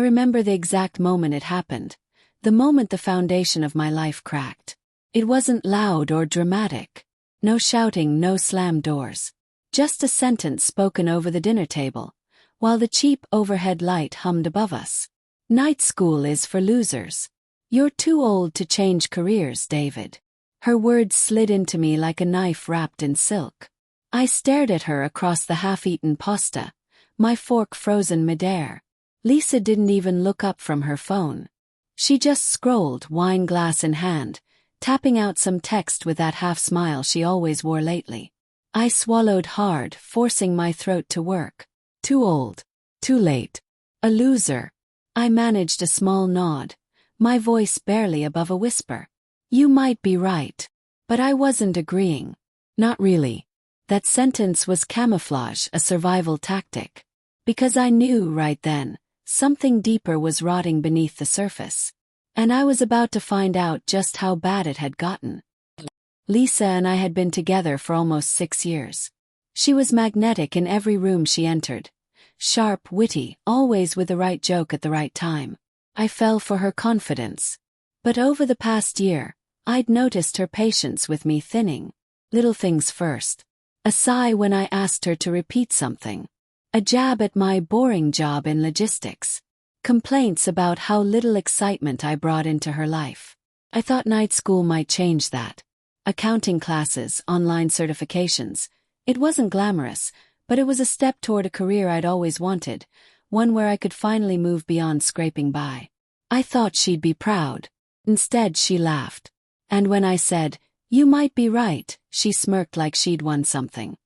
remember the exact moment it happened, the moment the foundation of my life cracked. It wasn't loud or dramatic. No shouting, no slammed doors. Just a sentence spoken over the dinner table, while the cheap overhead light hummed above us. Night school is for losers. You're too old to change careers, David. Her words slid into me like a knife wrapped in silk. I stared at her across the half-eaten pasta, my fork frozen midair. Lisa didn't even look up from her phone. She just scrolled, wine glass in hand, tapping out some text with that half-smile she always wore lately. I swallowed hard, forcing my throat to work. Too old. Too late. A loser. I managed a small nod, my voice barely above a whisper. You might be right. But I wasn't agreeing. Not really. That sentence was camouflage, a survival tactic. Because I knew right then, something deeper was rotting beneath the surface. And I was about to find out just how bad it had gotten. Lisa and I had been together for almost 6 years. She was magnetic in every room she entered. Sharp, witty, always with the right joke at the right time. I fell for her confidence. But over the past year, I'd noticed her patience with me thinning. Little things first. A sigh when I asked her to repeat something. A jab at my boring job in logistics. Complaints about how little excitement I brought into her life. I thought night school might change that. Accounting classes, online certifications. It wasn't glamorous, but it was a step toward a career I'd always wanted, one where I could finally move beyond scraping by. I thought she'd be proud. Instead, she laughed. And when I said, "You might be right," she smirked like she'd won something.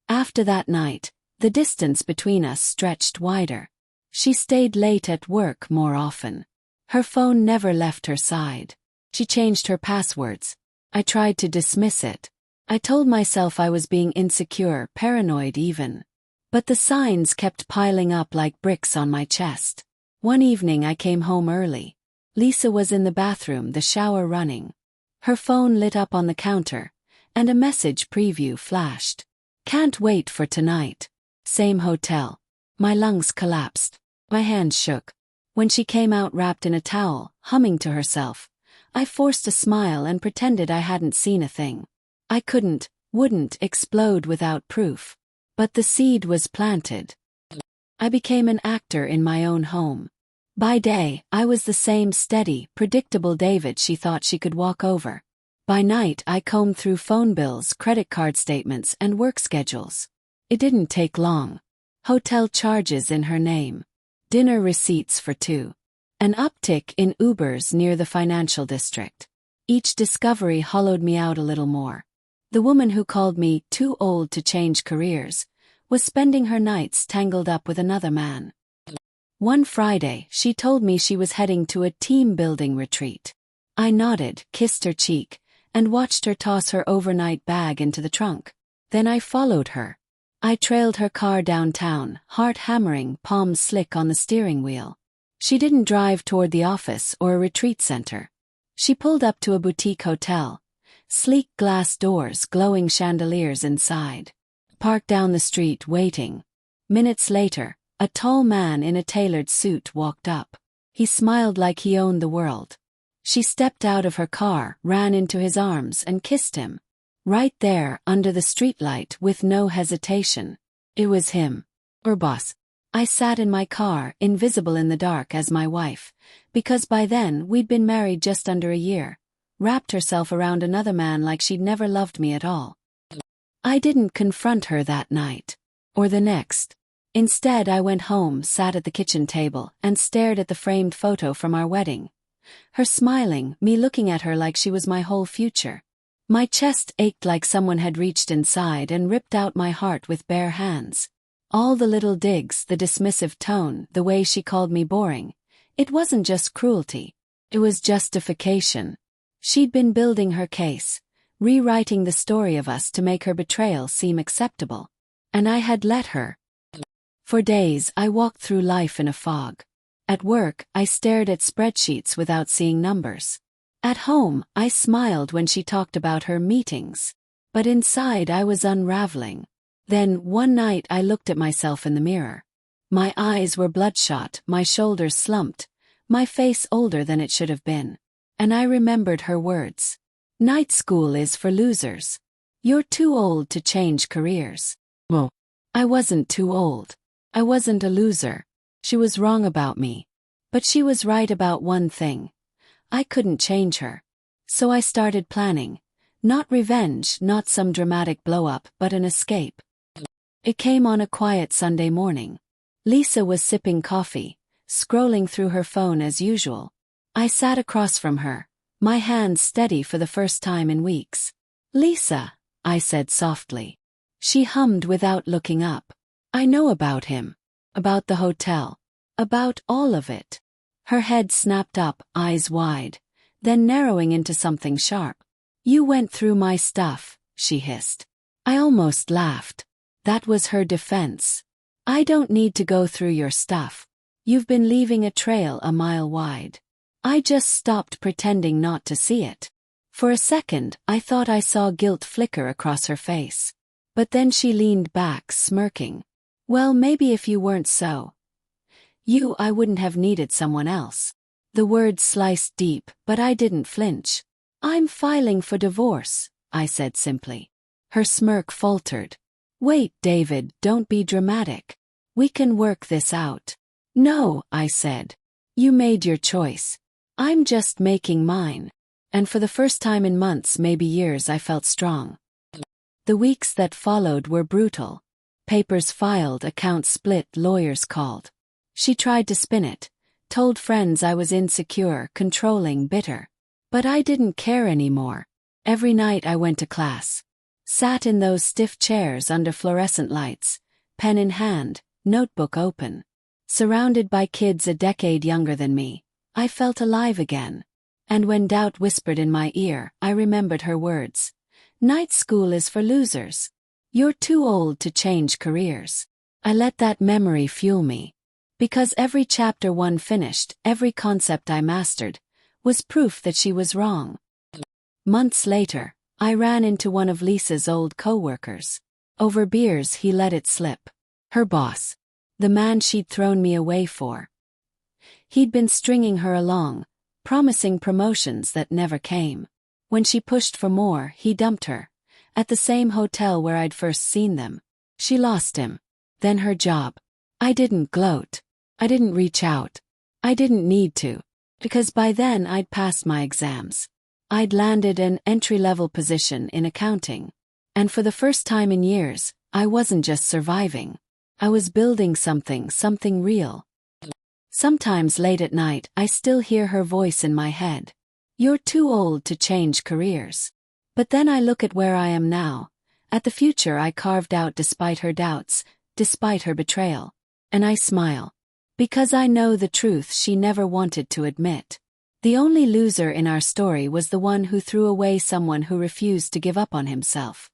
After that night, the distance between us stretched wider. She stayed late at work more often. Her phone never left her side. She changed her passwords. I tried to dismiss it. I told myself I was being insecure, paranoid even. But the signs kept piling up like bricks on my chest. One evening I came home early. Lisa was in the bathroom, the shower running. Her phone lit up on the counter, and a message preview flashed. "Can't wait for tonight. Same hotel." My lungs collapsed. My hands shook. When she came out wrapped in a towel, humming to herself, I forced a smile and pretended I hadn't seen a thing. I wouldn't explode without proof. But the seed was planted. I became an actor in my own home. By day, I was the same steady, predictable David she thought she could walk over. By night, I combed through phone bills, credit card statements, and work schedules. It didn't take long. Hotel charges in her name. Dinner receipts for 2. An uptick in Ubers near the financial district. Each discovery hollowed me out a little more. The woman who called me too old to change careers was spending her nights tangled up with another man. One Friday, she told me she was heading to a team-building retreat. I nodded, kissed her cheek, and watched her toss her overnight bag into the trunk. Then I followed her. I trailed her car downtown, heart hammering, palms slick on the steering wheel. She didn't drive toward the office or a retreat center. She pulled up to a boutique hotel. Sleek glass doors, glowing chandeliers inside. Parked down the street, waiting. Minutes later, a tall man in a tailored suit walked up. He smiled like he owned the world. She stepped out of her car, ran into his arms, and kissed him. Right there, under the streetlight, with no hesitation. It was him. Her boss. I sat in my car, invisible in the dark as my wife, because by then we'd been married just under a year, wrapped herself around another man like she'd never loved me at all. I didn't confront her that night. Or the next. Instead, I went home, sat at the kitchen table, and stared at the framed photo from our wedding. Her smiling, me looking at her like she was my whole future. My chest ached like someone had reached inside and ripped out my heart with bare hands. All the little digs, the dismissive tone, the way she called me boring. It wasn't just cruelty. It was justification. She'd been building her case, rewriting the story of us to make her betrayal seem acceptable. And I had let her. For days, I walked through life in a fog. At work, I stared at spreadsheets without seeing numbers. At home, I smiled when she talked about her meetings. But inside I was unraveling. Then, one night I looked at myself in the mirror. My eyes were bloodshot, my shoulders slumped, my face older than it should have been. And I remembered her words. Night school is for losers. You're too old to change careers. Well, I wasn't too old. I wasn't a loser. She was wrong about me. But she was right about one thing. I couldn't change her. So I started planning. Not revenge, not some dramatic blow-up, but an escape. It came on a quiet Sunday morning. Lisa was sipping coffee, scrolling through her phone as usual. I sat across from her, my hands steady for the first time in weeks. "Lisa," I said softly. She hummed without looking up. "I know about him. About the hotel. About all of it." Her head snapped up, eyes wide, then narrowing into something sharp. "You went through my stuff," she hissed. I almost laughed. That was her defense. "I don't need to go through your stuff. You've been leaving a trail a mile wide." I just stopped pretending not to see it. For a second, I thought I saw guilt flicker across her face. But then she leaned back, smirking. "Well, maybe if you weren't so. I wouldn't have needed someone else." The words sliced deep, but I didn't flinch. "I'm filing for divorce," I said simply. Her smirk faltered. "Wait, David, don't be dramatic. We can work this out." "No," I said. "You made your choice. I'm just making mine." And for the first time in months, maybe years, I felt strong. The weeks that followed were brutal. Papers filed, accounts split, lawyers called. She tried to spin it, told friends I was insecure, controlling, bitter. But I didn't care anymore. Every night I went to class. Sat in those stiff chairs under fluorescent lights, pen in hand, notebook open. Surrounded by kids a decade younger than me, I felt alive again. And when doubt whispered in my ear, I remembered her words. "Night school is for losers. You're too old to change careers." I let that memory fuel me. Because every chapter one finished, every concept I mastered, was proof that she was wrong. Months later, I ran into one of Lisa's old co-workers. Over beers he let it slip. Her boss. The man she'd thrown me away for. He'd been stringing her along, promising promotions that never came. When she pushed for more, he dumped her. At the same hotel where I'd first seen them. She lost him. Then her job. I didn't gloat. I didn't reach out. I didn't need to. Because by then I'd passed my exams. I'd landed an entry-level position in accounting. And for the first time in years, I wasn't just surviving. I was building something real. Sometimes late at night, I still hear her voice in my head. "You're too old to change careers." But then I look at where I am now, at the future I carved out despite her doubts, despite her betrayal. And I smile. Because I know the truth she never wanted to admit. The only loser in our story was the one who threw away someone who refused to give up on himself.